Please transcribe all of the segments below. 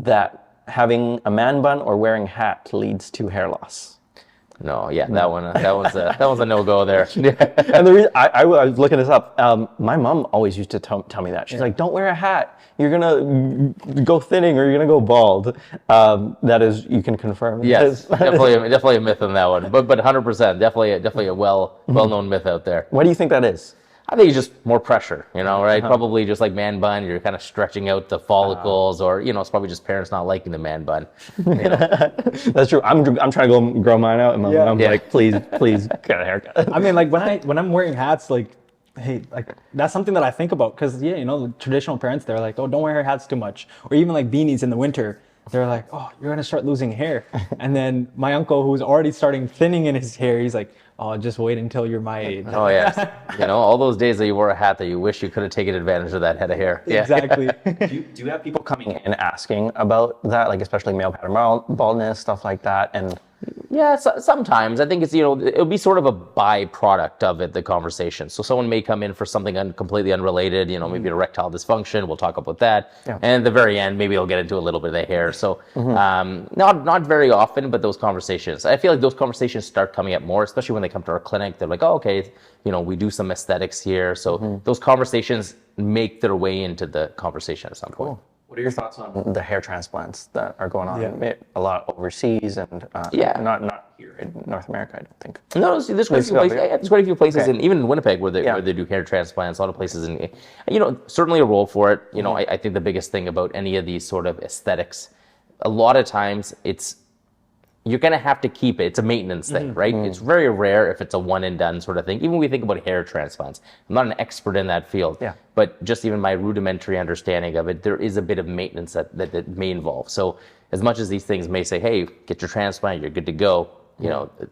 that having a man bun or wearing hat leads to hair loss? No, yeah, that one's a no-go there. And the reason I was looking this up, my mom always used to tell me that. She's like, don't wear a hat. You're going to go thinning or you're going to go bald. That is, you can confirm. Yes, definitely a myth on that one. But 100%, definitely a well-known myth out there. Why do you think that is? I think it's just more pressure, right? Probably just like man bun, you're kind of stretching out the follicles, or it's probably just parents not liking the man bun. That's true. I'm trying to grow mine out, and my mom's like, please get a haircut. I mean, like when I'm wearing hats, like, hey, like that's something that I think about, because the traditional parents, they're like, oh, don't wear hats too much, or even like beanies in the winter. They're like, oh, you're gonna start losing hair. And then my uncle, who's already starting thinning in his hair, he's like, oh, just wait until you're my age. Oh yeah, all those days that you wore a hat that you wish you could have taken advantage of that head of hair. Yeah. Exactly. Do you have people coming in asking about that, like especially male pattern baldness, stuff like that? And yeah, sometimes I think it's it'll be sort of a byproduct of it, the conversation. So someone may come in for something completely unrelated, maybe an erectile dysfunction. We'll talk about that, and at the very end, maybe they'll get into a little bit of the hair. So not very often, but those conversations, I feel like those conversations start coming up more, especially when they come to our clinic. They're like, oh, okay, we do some aesthetics here. So those conversations make their way into the conversation at some point. Cool. What are your thoughts on the hair transplants that are going on a lot overseas and not here in North America, I don't think. No, there's quite a few places. There's quite a few places, even in Winnipeg, where they do hair transplants. A lot of places, and certainly a role for it. I think the biggest thing about any of these sort of aesthetics, a lot of times you're going to have to keep it. It's a maintenance thing, right? It's very rare if it's a one and done sort of thing. Even when we think about hair transplants, I'm not an expert in that field, but just even my rudimentary understanding of it, there is a bit of maintenance that may involve. So as much as these things may say, hey, get your transplant, you're good to go,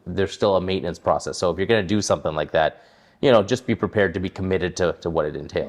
there's still a maintenance process. So if you're going to do something like that, just be prepared to be committed to what it entails.